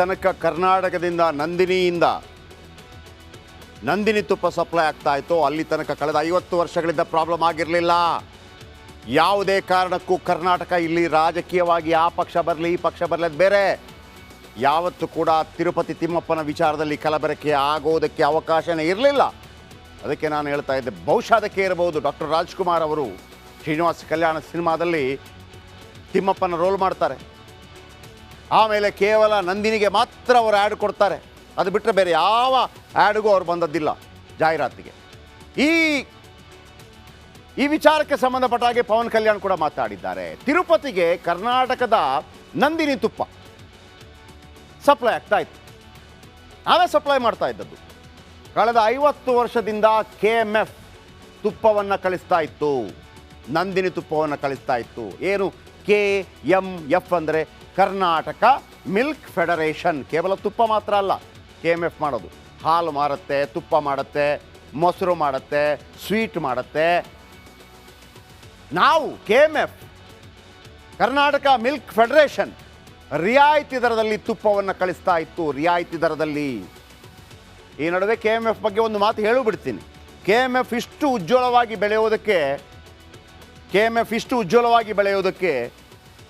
ತನಕ ಕರ್ನಾಟಕದಿಂದ ನಂದಿನಿ ತುಪ್ಪ ಸಪ್ಲೈ ಆಗ್ತಾ ಇತ್ತು, ಅಲ್ಲಿ ತನಕ ಕಳೆದ 50 ವರ್ಷಗಳಿಂದ ಪ್ರಾಬ್ಲಮ್ ಆಗಿರಲಿಲ್ಲ. ಯಾವುದೇ ಕಾರಣಕ್ಕೂ ಕರ್ನಾಟಕ ಇಲ್ಲಿ ರಾಜಕೀಯವಾಗಿ ಆ ಪಕ್ಷ ಬರಲಿ ಈ ಪಕ್ಷ ಬರಲಿ ಅದು ಬೇರೆ, ಯಾವತ್ತೂ ಕೂಡ ತಿರುಪತಿ ತಿಮ್ಮಪ್ಪನ ವಿಚಾರದಲ್ಲಿ ಕಲಬೆರಕೆ ಆಗೋದಕ್ಕೆ ಅವಕಾಶನೇ ಇರಲಿಲ್ಲ. ಅದಕ್ಕೆ ನಾನು ಹೇಳ್ತಾ ಇದ್ದೆ, ಬಹುಶಃ ಅದಕ್ಕೆ ಇರಬಹುದು ಡಾಕ್ಟರ್ ರಾಜ್ಕುಮಾರ್ ಅವರು ಶ್ರೀನಿವಾಸ ಕಲ್ಯಾಣ ಸಿನಿಮಾದಲ್ಲಿ ತಿಮ್ಮಪ್ಪನ ರೋಲ್ ಮಾಡ್ತಾರೆ. ಆಮೇಲೆ ಕೇವಲ ನಂದಿನಿಗೆ ಮಾತ್ರ ಅವರು ಆ್ಯಡ್ ಕೊಡ್ತಾರೆ, ಅದು ಬಿಟ್ಟರೆ ಬೇರೆ ಯಾವ ಆ್ಯಡ್ಗೂ ಅವ್ರು ಬಂದದ್ದಿಲ್ಲ ಜಾಹೀರಾತಿಗೆ. ಈ ವಿಚಾರಕ್ಕೆ ಸಂಬಂಧಪಟ್ಟ ಹಾಗೆ ಪವನ್ ಕಲ್ಯಾಣ್ ಕೂಡ ಮಾತಾಡಿದ್ದಾರೆ. ತಿರುಪತಿಗೆ ಕರ್ನಾಟಕದ ನಂದಿನಿ ತುಪ್ಪ ಸಪ್ಲೈ ಆಗ್ತಾ ಇತ್ತು, ನಾವೇ ಸಪ್ಲೈ ಮಾಡ್ತಾ ಇದ್ದದ್ದು. ಕಳೆದ 50 ವರ್ಷದಿಂದ KMF ತುಪ್ಪವನ್ನು ಕಳಿಸ್ತಾ ಇತ್ತು, ನಂದಿನಿ ತುಪ್ಪವನ್ನು ಕಳಿಸ್ತಾ ಇತ್ತು. ಏನು KMF ಅಂದರೆ ಕರ್ನಾಟಕ ಮಿಲ್ಕ್ ಫೆಡರೇಷನ್. ಕೇವಲ ತುಪ್ಪ ಮಾತ್ರ ಅಲ್ಲ KMF ಮಾಡೋದು, ಹಾಲು ಮಾರುತ್ತೆ, ತುಪ್ಪ ಮಾಡುತ್ತೆ, ಮೊಸರು ಮಾಡುತ್ತೆ, ಸ್ವೀಟ್ ಮಾಡುತ್ತೆ. ನಾವು KMF ಕರ್ನಾಟಕ ಮಿಲ್ಕ್ ಫೆಡರೇಷನ್ ರಿಯಾಯಿತಿ ದರದಲ್ಲಿ ತುಪ್ಪವನ್ನು ಕಳಿಸ್ತಾ ಇತ್ತು, ರಿಯಾಯಿತಿ ದರದಲ್ಲಿ. ಈ ನಡುವೆ KMF ಬಗ್ಗೆ ಒಂದು ಮಾತು ಹೇಳಿಬಿಡ್ತೀನಿ. KMF ಇಷ್ಟು ಉಜ್ವಲವಾಗಿ ಬೆಳೆಯೋದಕ್ಕೆ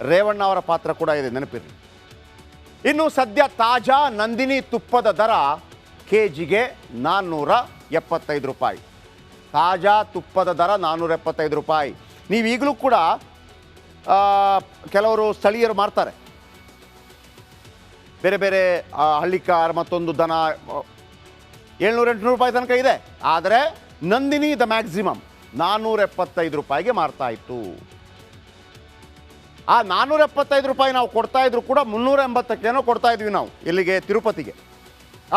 ರೇವಣ್ಣ ಅವರ ಪಾತ್ರ ಕೂಡ ಇದೆ, ನೆನಪಿರಲಿ. ಇನ್ನು ಸದ್ಯ ತಾಜಾ ನಂದಿನಿ ತುಪ್ಪದ ದರ ಕೆಜಿಗೆ 475 ರೂಪಾಯಿ. ತಾಜಾ ತುಪ್ಪದ ದರ 475 ರೂಪಾಯಿ. ನೀವು ಈಗಲೂ ಕೂಡ ಕೆಲವರು ಸ್ಥಳೀಯರು ಮಾಡ್ತಾರೆ, ಬೇರೆ ಬೇರೆ ಹಳ್ಳಿಕಾರ್ ಮತ್ತೊಂದು ದನ 700-800 ರೂಪಾಯಿ ತನಕ ಇದೆ. ಆದರೆ ನಂದಿನಿ ದ ಮ್ಯಾಕ್ಸಿಮಮ್ 475 ರೂಪಾಯಿಗೆ ಮಾರ್ತಾ ಇತ್ತು. ಆ 475 ರೂಪಾಯಿ ನಾವು ಕೊಡ್ತಾ ಇದ್ರು ಕೂಡ 380ಕ್ಕೇನೋ ಕೊಡ್ತಾ ಇದ್ವಿ ನಾವು ಇಲ್ಲಿಗೆ ತಿರುಪತಿಗೆ.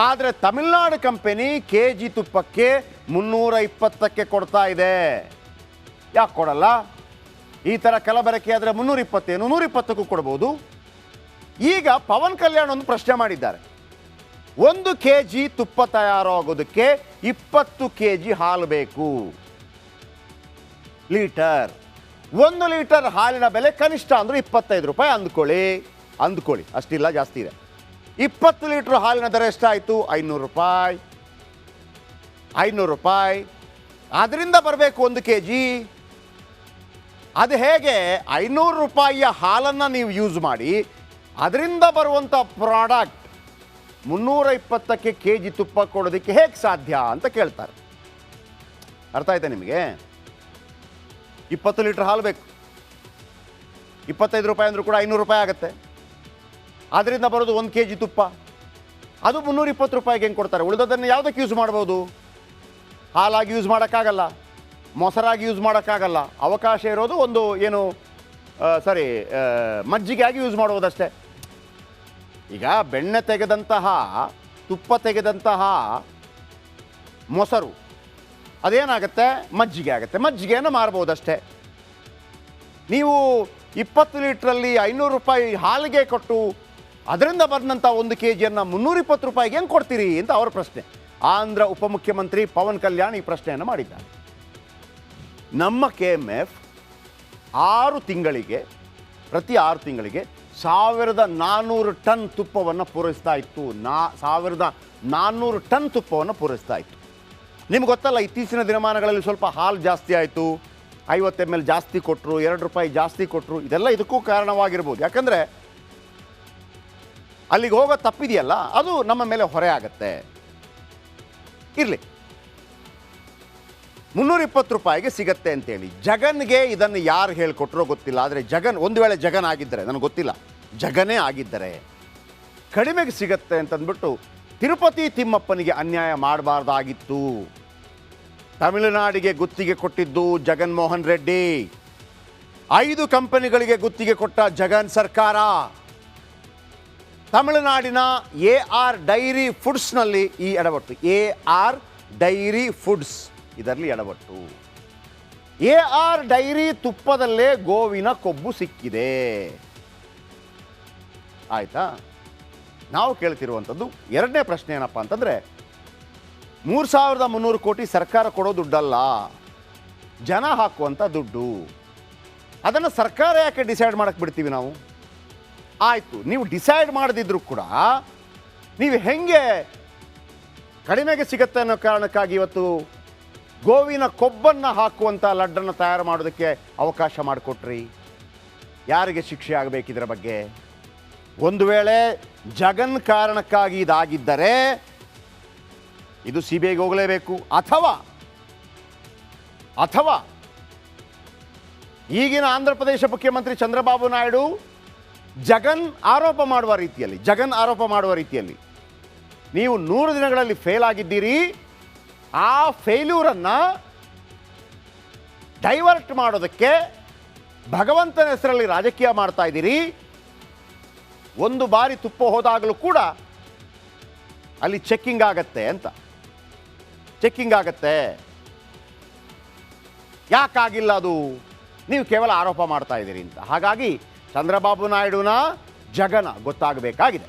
ಆದರೆ ತಮಿಳ್ನಾಡು ಕಂಪನಿ KG ತುಪ್ಪಕ್ಕೆ 320ಕ್ಕೆ ಕೊಡ್ತಾ ಇದೆ. ಯಾಕೆ ಕೊಡಲ್ಲ? ಈ ಥರ ಕಲಬೆರಕೆ ಆದರೆ 320 120ಕ್ಕೂ ಕೊಡ್ಬೋದು. ಈಗ ಪವನ್ ಕಲ್ಯಾಣ್ ಒಂದು ಪ್ರಶ್ನೆ ಮಾಡಿದ್ದಾರೆ. 1 kg ತುಪ್ಪ ತಯಾರಾಗೋದಕ್ಕೆ 20 kg ಹಾಲು ಬೇಕು, ಲೀಟರ್. 1 ಲೀಟರ್ ಹಾಲಿನ ಬೆಲೆ ಕನಿಷ್ಠ ಅಂದರೆ 25 ರೂಪಾಯಿ ಅಂದ್ಕೊಳ್ಳಿ, ಅಷ್ಟಿಲ್ಲ, ಜಾಸ್ತಿ ಇದೆ. 20 ಲೀಟ್ರ್ ಹಾಲಿನ ದರ ಎಷ್ಟಾಯಿತು? 500 ರೂಪಾಯಿ. ಅದರಿಂದ ಬರಬೇಕು 1 kg. ಅದು ಹೇಗೆ? 500 ರೂಪಾಯಿಯ ಹಾಲನ್ನು ನೀವು ಯೂಸ್ ಮಾಡಿ ಅದರಿಂದ ಬರುವಂಥ ಪ್ರಾಡಕ್ಟ್ 320ಕ್ಕೆ kg ತುಪ್ಪ ಕೊಡೋದಕ್ಕೆ ಹೇಗೆ ಸಾಧ್ಯ ಅಂತ ಕೇಳ್ತಾರೆ. ಅರ್ಥ ಆಯ್ತಾ ನಿಮಗೆ? 20 ಲೀಟ್ರ್ ಹಾಲು ಬೇಕು, 25 ರೂಪಾಯಿ ಅಂದರೂ ಕೂಡ 500 ರೂಪಾಯಿ ಆಗುತ್ತೆ. ಅದರಿಂದ ಬರೋದು 1 kg ತುಪ್ಪ, ಅದು 320 ರೂಪಾಯಿಗೆ ಹೆಂಗೆ ಕೊಡ್ತಾರೆ? ಉಳಿದದನ್ನು ಯಾವುದಕ್ಕೆ ಯೂಸ್ ಮಾಡ್ಬೋದು? ಹಾಲಾಗಿ ಯೂಸ್ ಮಾಡೋಕ್ಕಾಗಲ್ಲ, ಮೊಸರಾಗಿ ಯೂಸ್ ಮಾಡೋಕ್ಕಾಗಲ್ಲ. ಅವಕಾಶ ಇರೋದು ಒಂದು ಏನು ಮಜ್ಜಿಗೆಯಾಗಿ ಯೂಸ್ ಮಾಡುವುದಷ್ಟೇ. ಈಗ ಬೆಣ್ಣೆ ತೆಗೆದಂತಹ, ತುಪ್ಪ ತೆಗೆದಂತಹ ಮೊಸರು ಅದೇನಾಗುತ್ತೆ? ಮಜ್ಜಿಗೆ ಆಗುತ್ತೆ. ಮಜ್ಜಿಗೆಯನ್ನು ಮಾರ್ಬೋದಷ್ಟೇ. ನೀವು 20 ಲೀಟ್ರಲ್ಲಿ 500 ರೂಪಾಯಿ ಹಾಲಿಗೆ ಕೊಟ್ಟು ಅದರಿಂದ ಬಂದಂಥ 1 kgಯನ್ನು 320 ರೂಪಾಯಿಗೆ ಹೆಂಗೆ ಕೊಡ್ತೀರಿ ಅಂತ ಅವರ ಪ್ರಶ್ನೆ. ಆಂಧ್ರ ಉಪಮುಖ್ಯಮಂತ್ರಿ ಪವನ್ ಕಲ್ಯಾಣ್ ಈ ಪ್ರಶ್ನೆಯನ್ನು ಮಾಡಿದ್ದಾರೆ. ನಮ್ಮ KMF ಪ್ರತಿ 6 ತಿಂಗಳಿಗೆ 1400 ಟನ್ ತುಪ್ಪವನ್ನು ಪೂರೈಸ್ತಾ ಇತ್ತು. 1400 ಟನ್ ತುಪ್ಪವನ್ನು ಪೂರೈಸ್ತಾ ಇತ್ತು. ನಿಮ್ಗೆ ಗೊತ್ತಲ್ಲ, ಇತ್ತೀಚಿನ ದಿನಮಾನಗಳಲ್ಲಿ ಸ್ವಲ್ಪ ಹಾಲು ಜಾಸ್ತಿ ಆಯಿತು, 50 ml ಜಾಸ್ತಿ ಕೊಟ್ಟರು, 2 ರೂಪಾಯಿ ಜಾಸ್ತಿ ಕೊಟ್ಟರು. ಇದೆಲ್ಲ ಇದಕ್ಕೂ ಕಾರಣವಾಗಿರ್ಬೋದು. ಯಾಕಂದರೆ ಅಲ್ಲಿಗೆ ಹೋಗೋ ತಪ್ಪಿದೆಯಲ್ಲ, ಅದು ನಮ್ಮ ಮೇಲೆ ಹೊರೆ ಆಗುತ್ತೆ. ಇರಲಿ, 320 ರೂಪಾಯಿಗೆ ಸಿಗತ್ತೆ ಅಂತೇಳಿ ಜಗನ್ಗೆ ಇದನ್ನು ಯಾರು ಹೇಳಿಕೊಟ್ರೋ ಗೊತ್ತಿಲ್ಲ. ಆದರೆ ಒಂದು ವೇಳೆ ಜಗನ್ ಆಗಿದ್ದರೆ, ನನಗೆ ಗೊತ್ತಿಲ್ಲ, ಜಗನೇ ಆಗಿದ್ದರೆ ಕಡಿಮೆಗೆ ಸಿಗತ್ತೆ ಅಂತಂದ್ಬಿಟ್ಟು ತಿರುಪತಿ ತಿಮ್ಮಪ್ಪನಿಗೆ ಅನ್ಯಾಯ ಮಾಡಬಾರ್ದಾಗಿತ್ತು. ತಮಿಳುನಾಡಿಗೆ ಗುತ್ತಿಗೆ ಕೊಟ್ಟಿದ್ದು ಜಗನ್ಮೋಹನ್ ರೆಡ್ಡಿ, 5 ಕಂಪನಿಗಳಿಗೆ ಗುತ್ತಿಗೆ ಕೊಟ್ಟ ಜಗನ್ ಸರ್ಕಾರ. ತಮಿಳುನಾಡಿನ AR ಡೈರಿ ಫುಡ್ಸ್ನಲ್ಲಿ ಈ ಎಡವಟ್ಟು, AR ಡೈರಿ ಫುಡ್ಸ್ ಇದರಲ್ಲಿ ಎಡವಟ್ಟು. AR ಡೈರಿ ತುಪ್ಪದಲ್ಲೇ ಗೋವಿನ ಕೊಬ್ಬು ಸಿಕ್ಕಿದೆ. ಆಯ್ತಾ? ನಾವು ಕೇಳ್ತಿರುವಂಥದ್ದು ಎರಡನೇ ಪ್ರಶ್ನೆ ಏನಪ್ಪ ಅಂತಂದರೆ, 3300 ಕೋಟಿ ಸರ್ಕಾರ ಕೊಡೋ ದುಡ್ಡಲ್ಲ, ಜನ ಹಾಕುವಂಥ ದುಡ್ಡು. ಅದನ್ನು ಸರ್ಕಾರ ಯಾಕೆ ಡಿಸೈಡ್ ಮಾಡಕ್ಕೆ ಬಿಡ್ತೀವಿ ನಾವು? ಆಯಿತು, ನೀವು ಡಿಸೈಡ್ ಮಾಡದಿದ್ರೂ ಕೂಡ ನೀವು ಹೆಂಗೆ ಕಡಿಮೆಗೆ ಸಿಗುತ್ತೆ ಅನ್ನೋ ಕಾರಣಕ್ಕಾಗಿ ಇವತ್ತು ಗೋವಿನ ಕೊಬ್ಬನ್ನು ಹಾಕುವಂಥ ಲಡ್ಡನ್ನು ತಯಾರು ಮಾಡೋದಕ್ಕೆ ಅವಕಾಶ ಮಾಡಿಕೊಟ್ರಿ? ಯಾರಿಗೆ ಶಿಕ್ಷೆ ಆಗಬೇಕು ಇದರ ಬಗ್ಗೆ? ಒಂದು ವೇಳೆ ಜಗನ್ ಕಾರಣಕ್ಕಾಗಿ ಇದಾಗಿದ್ದರೆ ಇದು CBIಗೆ ಹೋಗಲೇಬೇಕು. ಅಥವಾ ಈಗಿನ ಆಂಧ್ರ ಪ್ರದೇಶ ಮುಖ್ಯಮಂತ್ರಿ ಚಂದ್ರಬಾಬು ನಾಯ್ಡು ಜಗನ್ ಆರೋಪ ಮಾಡುವ ರೀತಿಯಲ್ಲಿ ನೀವು 100 ದಿನಗಳಲ್ಲಿ ಫೇಲ್ ಆಗಿದ್ದೀರಿ, ಆ ಫೇಲ್ಯೂರನ್ನು ಡೈವರ್ಟ್ ಮಾಡೋದಕ್ಕೆ ಭಗವಂತನ ಹೆಸರಲ್ಲಿ ರಾಜಕೀಯ ಮಾಡ್ತಾ ಇದ್ದೀರಿ. ಒಂದು ಬಾರಿ ತುಪ್ಪ ಹೋದಾಗಲೂ ಕೂಡ ಅಲ್ಲಿ ಚೆಕ್ಕಿಂಗ್ ಆಗತ್ತೆ. ಯಾಕಾಗಿಲ್ಲ ಅದು? ನೀವು ಕೇವಲ ಆರೋಪ ಮಾಡ್ತಾ ಇದ್ದೀರಿ ಅಂತ. ಹಾಗಾಗಿ ಚಂದ್ರಬಾಬು ನಾಯ್ಡುನ ಜಗನ ಗೊತ್ತಾಗಬೇಕಾಗಿದೆ.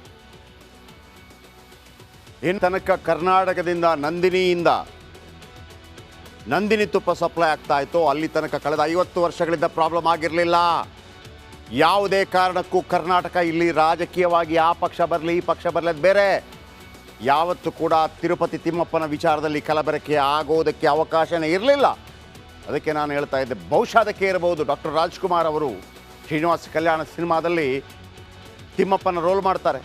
ಇನ್ನು ತನಕ ಕರ್ನಾಟಕದಿಂದ ನಂದಿನಿ ತುಪ್ಪ ಸಪ್ಲೈ ಆಗ್ತಾ ಇತ್ತು, ಅಲ್ಲಿ ತನಕ ಕಳೆದ 50 ವರ್ಷಗಳಿಂದ ಪ್ರಾಬ್ಲಮ್ ಆಗಿರಲಿಲ್ಲ. ಯಾವುದೇ ಕಾರಣಕ್ಕೂ ಕರ್ನಾಟಕ ಇಲ್ಲಿ ರಾಜಕೀಯವಾಗಿ ಆ ಪಕ್ಷ ಬರಲಿ ಈ ಪಕ್ಷ ಬರಲಿ ಅದು ಬೇರೆ, ಯಾವತ್ತೂ ಕೂಡ ತಿರುಪತಿ ತಿಮ್ಮಪ್ಪನ ವಿಚಾರದಲ್ಲಿ ಕಲಬೆರಕೆ ಆಗೋದಕ್ಕೆ ಅವಕಾಶನೇ ಇರಲಿಲ್ಲ. ಅದಕ್ಕೆ ನಾನು ಹೇಳ್ತಾ ಇದ್ದೆ, ಬಹುಶಃ ಅದಕ್ಕೆ ಇರಬಹುದು ಡಾಕ್ಟರ್ ರಾಜ್ಕುಮಾರ್ ಅವರು ಶ್ರೀನಿವಾಸ ಕಲ್ಯಾಣ ಸಿನಿಮಾದಲ್ಲಿ ತಿಮ್ಮಪ್ಪನ ರೋಲ್ ಮಾಡ್ತಾರೆ.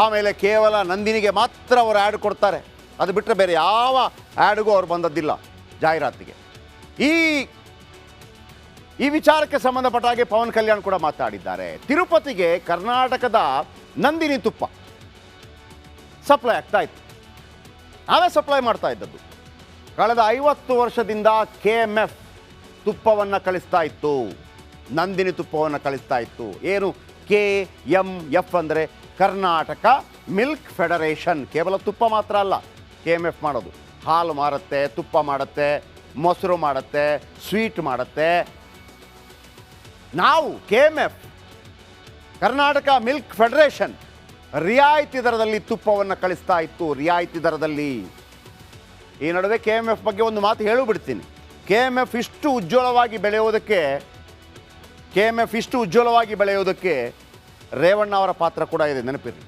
ಆಮೇಲೆ ಕೇವಲ ನಂದಿನಿಗೆ ಮಾತ್ರ ಅವರು ಆ್ಯಡ್ ಕೊಡ್ತಾರೆ. ಅದು ಬಿಟ್ಟರೆ ಬೇರೆ ಯಾವ ಆ್ಯಡ್ಗೂ ಅವ್ರು ಬಂದದ್ದಿಲ್ಲ ಜಾಹೀರಾತಿಗೆ. ಈ ವಿಚಾರಕ್ಕೆ ಸಂಬಂಧಪಟ್ಟ ಹಾಗೆ ಪವನ್ ಕಲ್ಯಾಣ್ ಕೂಡ ಮಾತಾಡಿದ್ದಾರೆ. ತಿರುಪತಿಗೆ ಕರ್ನಾಟಕದ ನಂದಿನಿ ತುಪ್ಪ ಸಪ್ಲೈ ಆಗ್ತಾ ಇತ್ತು, ನಾವೇ ಸಪ್ಲೈ ಮಾಡ್ತಾ ಇದ್ದದ್ದು. ಕಳೆದ 50 ವರ್ಷದಿಂದ KMF ತುಪ್ಪವನ್ನು ಕಳಿಸ್ತಾ ಇತ್ತು, ನಂದಿನಿ ತುಪ್ಪವನ್ನು ಕಳಿಸ್ತಾ ಇತ್ತು. ಏನು KMF ಅಂದರೆ ಕರ್ನಾಟಕ ಮಿಲ್ಕ್ ಫೆಡರೇಷನ್. ಕೇವಲ ತುಪ್ಪ ಮಾತ್ರ ಅಲ್ಲ KMF ಮಾಡೋದು, ಹಾಲು ಮಾರುತ್ತೆ, ತುಪ್ಪ ಮಾಡುತ್ತೆ, ಮೊಸರು ಮಾಡುತ್ತೆ, ಸ್ವೀಟ್ ಮಾಡುತ್ತೆ. ನಾವು KMF ಕರ್ನಾಟಕ ಮಿಲ್ಕ್ ಫೆಡರೇಷನ್ ರಿಯಾಯಿತಿ ದರದಲ್ಲಿ ತುಪ್ಪವನ್ನು ಕಳಿಸ್ತಾ ಇತ್ತು, ರಿಯಾಯಿತಿ ದರದಲ್ಲಿ. ಈ ನಡುವೆ KMF ಬಗ್ಗೆ ಒಂದು ಮಾತು ಹೇಳಿಬಿಡ್ತೀನಿ. KMF ಇಷ್ಟು ಉಜ್ವಲವಾಗಿ ಬೆಳೆಯೋದಕ್ಕೆ ರೇವಣ್ಣ ಅವರ ಪಾತ್ರ ಕೂಡ ಇದೆ, ನೆನಪಿರಲಿ.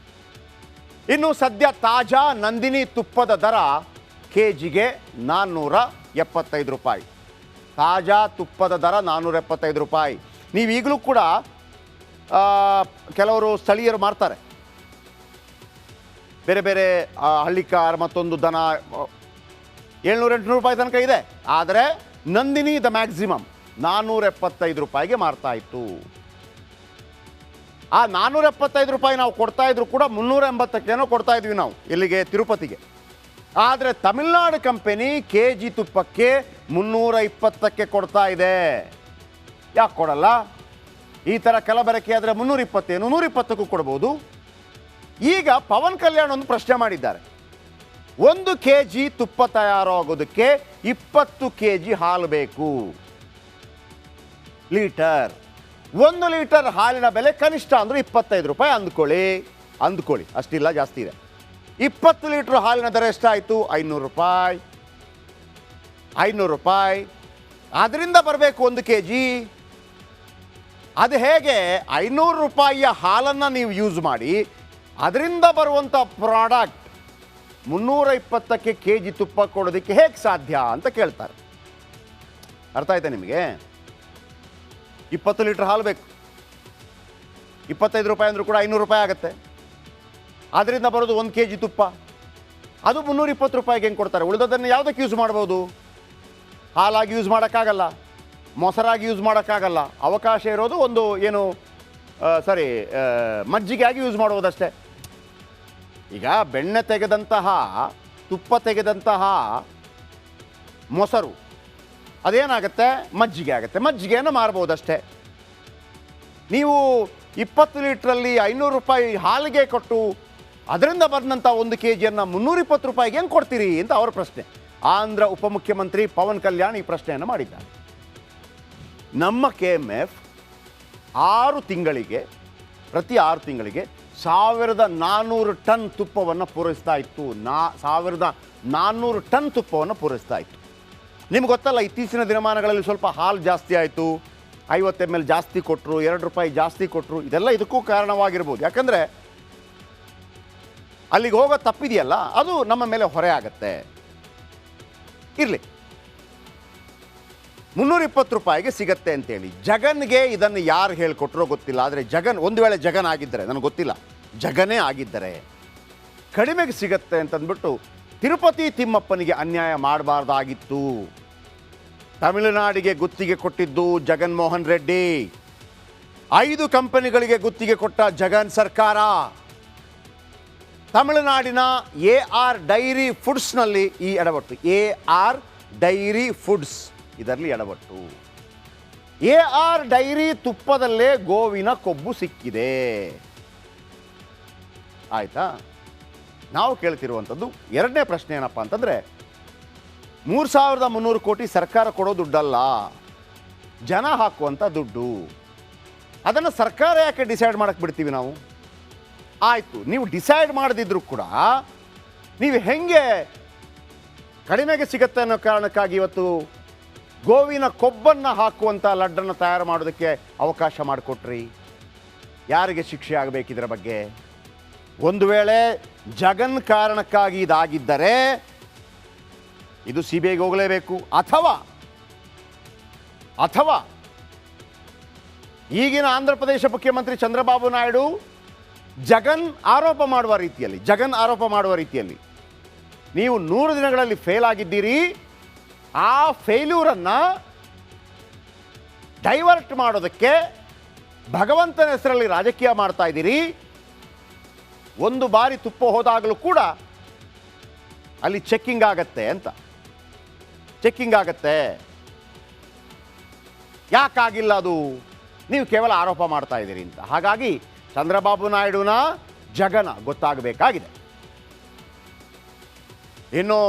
ಇನ್ನು ಸದ್ಯ ತಾಜಾ ನಂದಿನಿ ತುಪ್ಪದ ದರ ಕೆಜಿಗೆ 475 ರೂಪಾಯಿ. ತಾಜಾ ತುಪ್ಪದ ದರ 475 ರೂಪಾಯಿ. ನೀವು ಈಗಲೂ ಕೂಡ ಕೆಲವರು ಸ್ಥಳೀಯರು ಮಾರ್ತಾರೆ, ಬೇರೆ ಬೇರೆ ಹಳ್ಳಿಕಾರ್ ಮತ್ತೊಂದು ದನ 700-800 ರೂಪಾಯಿ ತನಕ ಇದೆ. ಆದರೆ ನಂದಿನಿ ದ ಮ್ಯಾಕ್ಸಿಮಮ್ 475 ರೂಪಾಯಿಗೆ ಮಾರ್ತಾ ಇತ್ತು. ಆ 475 ರೂಪಾಯಿ ನಾವು ಕೊಡ್ತಾ ಇದ್ರು ಕೂಡ 380ಕ್ಕೇನೋ ಕೊಡ್ತಾ ಇದ್ವಿ ನಾವು ಇಲ್ಲಿಗೆ ತಿರುಪತಿಗೆ. ಆದರೆ ತಮಿಳ್ನಾಡು ಕಂಪನಿ KG ತುಪ್ಪಕ್ಕೆ 320ಕ್ಕೆ ಕೊಡ್ತಾ ಇದೆ. ಯಾಕೆ ಕೊಡಲ್ಲ? ಈ ಥರ ಕಲಬೆರಕೆ ಆದರೆ 320 120ಕ್ಕೂ ಕೊಡ್ಬೋದು. ಈಗ ಪವನ್ ಕಲ್ಯಾಣ್ ಒಂದು ಪ್ರಶ್ನೆ ಮಾಡಿದ್ದಾರೆ. 1 kg ತುಪ್ಪ ತಯಾರಾಗೋದಕ್ಕೆ 20 kg ಹಾಲು ಬೇಕು, ಲೀಟರ್. 1 ಲೀಟರ್ ಹಾಲಿನ ಬೆಲೆ ಕನಿಷ್ಠ ಅಂದರೆ 25 ರೂಪಾಯಿ ಅಂದ್ಕೊಳ್ಳಿ, ಅಷ್ಟಿಲ್ಲ, ಜಾಸ್ತಿ ಇದೆ. 20 ಲೀಟ್ರ್ ಹಾಲಿನ ದರ ಎಷ್ಟಾಯಿತು? 500 ರೂಪಾಯಿ. ಅದರಿಂದ ಬರಬೇಕು 1 kg. ಅದು ಹೇಗೆ? 500 ರೂಪಾಯಿಯ ಹಾಲನ್ನು ನೀವು ಯೂಸ್ ಮಾಡಿ ಅದರಿಂದ ಬರುವಂಥ ಪ್ರಾಡಕ್ಟ್ 320ಕ್ಕೆ kg ತುಪ್ಪ ಕೊಡೋದಕ್ಕೆ ಹೇಗೆ ಸಾಧ್ಯ ಅಂತ ಕೇಳ್ತಾರೆ. ಅರ್ಥ ಆಯ್ತಾ ನಿಮಗೆ? 20 ಲೀಟ್ರ್ ಹಾಲು ಬೇಕು, 25 ರೂಪಾಯಿ ಅಂದರೂ ಕೂಡ 500 ರೂಪಾಯಿ ಆಗುತ್ತೆ. ಅದರಿಂದ ಬರೋದು 1 kg ತುಪ್ಪ, ಅದು 320 ರೂಪಾಯಿಗೆ ಹೆಂಗೆ ಕೊಡ್ತಾರೆ? ಉಳಿದದನ್ನು ಯಾವುದಕ್ಕೆ ಯೂಸ್ ಮಾಡ್ಬೋದು? ಹಾಲಾಗಿ ಯೂಸ್ ಮಾಡೋಕ್ಕಾಗಲ್ಲ, ಮೊಸರಾಗಿ ಯೂಸ್ ಮಾಡೋಕ್ಕಾಗಲ್ಲ. ಅವಕಾಶ ಇರೋದು ಒಂದು ಏನು ಮಜ್ಜಿಗೆಯಾಗಿ ಯೂಸ್ ಮಾಡುವುದಷ್ಟೇ. ಈಗ ಬೆಣ್ಣೆ ತೆಗೆದಂತಹ, ತುಪ್ಪ ತೆಗೆದಂತಹ ಮೊಸರು ಅದೇನಾಗುತ್ತೆ? ಮಜ್ಜಿಗೆ ಆಗುತ್ತೆ. ಮಜ್ಜಿಗೆಯನ್ನು ಮಾರ್ಬೋದಷ್ಟೇ. ನೀವು 20 ಲೀಟ್ರಲ್ಲಿ 500 ರೂಪಾಯಿ ಹಾಲಿಗೆ ಕೊಟ್ಟು ಅದರಿಂದ ಬಂದಂಥ 1 kgಯನ್ನು 320 ರೂಪಾಯಿಗೆ ಹೆಂಗೆ ಕೊಡ್ತೀರಿ ಅಂತ ಅವರ ಪ್ರಶ್ನೆ. ಆಂಧ್ರ ಉಪಮುಖ್ಯಮಂತ್ರಿ ಪವನ್ ಕಲ್ಯಾಣ್ ಈ ಪ್ರಶ್ನೆಯನ್ನು ಮಾಡಿದ್ದಾರೆ. ನಮ್ಮ KMF ಪ್ರತಿ 6 ತಿಂಗಳಿಗೆ 1400 ಟನ್ ತುಪ್ಪವನ್ನು ಪೂರೈಸ್ತಾ ಇತ್ತು. 1400 ಟನ್ ತುಪ್ಪವನ್ನು ಪೂರೈಸ್ತಾ ಇತ್ತು. ನಿಮ್ಗೆ ಗೊತ್ತಲ್ಲ, ಇತ್ತೀಚಿನ ದಿನಮಾನಗಳಲ್ಲಿ ಸ್ವಲ್ಪ ಹಾಲು ಜಾಸ್ತಿ ಆಯಿತು, 50 ml ಜಾಸ್ತಿ ಕೊಟ್ಟರು, 2 ರೂಪಾಯಿ ಜಾಸ್ತಿ ಕೊಟ್ಟರು. ಇದೆಲ್ಲ ಇದಕ್ಕೂ ಕಾರಣವಾಗಿರ್ಬೋದು. ಯಾಕಂದರೆ ಅಲ್ಲಿಗೆ ಹೋಗೋ ತಪ್ಪಿದೆಯಲ್ಲ ಅದು ನಮ್ಮ ಮೇಲೆ ಹೊರೆ ಆಗತ್ತೆ. ಇರಲಿ, 320 ರೂಪಾಯಿಗೆ ಸಿಗತ್ತೆ ಅಂತೇಳಿ ಜಗನ್ಗೆ ಇದನ್ನು ಯಾರು ಹೇಳಿಕೊಟ್ರೋ ಗೊತ್ತಿಲ್ಲ. ಆದರೆ ಜಗನ್, ಒಂದು ವೇಳೆ ಜಗನ್ ಆಗಿದ್ದರೆ, ನನಗೆ ಗೊತ್ತಿಲ್ಲ, ಜಗನೇ ಆಗಿದ್ದರೆ ಕಡಿಮೆಗೆ ಸಿಗತ್ತೆ ಅಂತಂದ್ಬಿಟ್ಟು ತಿರುಪತಿ ತಿಮ್ಮಪ್ಪನಿಗೆ ಅನ್ಯಾಯ ಮಾಡಬಾರ್ದಾಗಿತ್ತು. ತಮಿಳುನಾಡಿಗೆ ಗುತ್ತಿಗೆ ಕೊಟ್ಟಿದ್ದು ಜಗನ್ಮೋಹನ್ ರೆಡ್ಡಿ, 5 ಕಂಪನಿಗಳಿಗೆ ಗುತ್ತಿಗೆ ಕೊಟ್ಟ ಜಗನ್ ಸರ್ಕಾರ. ತಮಿಳುನಾಡಿನ AR ಡೈರಿ ಫುಡ್ಸ್ನಲ್ಲಿ ಈ ಎಡವಟ್ಟು, AR ಡೈರಿ ಫುಡ್ಸ್ ಇದರಲ್ಲಿ ಎಡವಟ್ಟು. AR ಡೈರಿ ತುಪ್ಪದಲ್ಲೇ ಗೋವಿನ ಕೊಬ್ಬು ಸಿಕ್ಕಿದೆ. ಆಯ್ತಾ? ನಾವು ಕೇಳ್ತಿರುವಂಥದ್ದು ಎರಡನೇ ಪ್ರಶ್ನೆ ಏನಪ್ಪ ಅಂತಂದರೆ, 3,300 ಕೋಟಿ ಸರ್ಕಾರ ಕೊಡೋ ದುಡ್ಡಲ್ಲ, ಜನ ಹಾಕುವಂಥ ದುಡ್ಡು. ಅದನ್ನು ಸರ್ಕಾರ ಯಾಕೆ ಡಿಸೈಡ್ ಮಾಡಕ್ಕೆ ಬಿಡ್ತೀವಿ ನಾವು? ಆಯಿತು, ನೀವು ಡಿಸೈಡ್ ಮಾಡದಿದ್ರೂ ಕೂಡ ನೀವು ಹೆಂಗೆ ಕಡಿಮೆಗೆ ಸಿಗುತ್ತೆ ಅನ್ನೋ ಕಾರಣಕ್ಕಾಗಿ ಇವತ್ತು ಗೋವಿನ ಕೊಬ್ಬನ್ನು ಹಾಕುವಂಥ ಲಡ್ಡನ್ನು ತಯಾರು ಮಾಡೋದಕ್ಕೆ ಅವಕಾಶ ಮಾಡಿಕೊಟ್ರಿ? ಯಾರಿಗೆ ಶಿಕ್ಷೆ ಆಗಬೇಕಿದ್ರ ಬಗ್ಗೆ? ಒಂದು ವೇಳೆ ಜಗನ್ ಕಾರಣಕ್ಕಾಗಿ ಇದಾಗಿದ್ದರೆ ಇದು CBIಗೆ ಹೋಗಲೇಬೇಕು. ಅಥವಾ ಈಗಿನ ಆಂಧ್ರ ಪ್ರದೇಶ ಮುಖ್ಯಮಂತ್ರಿ ಚಂದ್ರಬಾಬು ನಾಯ್ಡು ಜಗನ್ ಆರೋಪ ಮಾಡುವ ರೀತಿಯಲ್ಲಿ ನೀವು 100 ದಿನಗಳಲ್ಲಿ ಫೇಲ್ ಆಗಿದ್ದೀರಿ, ಆ ಫೇಲ್ಯೂರನ್ನು ಡೈವರ್ಟ್ ಮಾಡೋದಕ್ಕೆ ಭಗವಂತನ ಹೆಸರಲ್ಲಿ ರಾಜಕೀಯ ಮಾಡ್ತಾ ಇದ್ದೀರಿ. ಒಂದು ಬಾರಿ ತುಪ್ಪ ಹೋದಾಗಲೂ ಕೂಡ ಅಲ್ಲಿ ಚೆಕ್ಕಿಂಗ್ ಆಗತ್ತೆ. ಯಾಕಾಗಿಲ್ಲ ಅದು? ನೀವು ಕೇವಲ ಆರೋಪ ಮಾಡ್ತಾ ಇದ್ದೀರಿ ಅಂತ. ಹಾಗಾಗಿ ಚಂದ್ರಬಾಬು ನಾಯ್ಡುನ ಜಗನ ಗೊತ್ತಾಗಬೇಕಾಗಿದೆ. ಇನ್ನು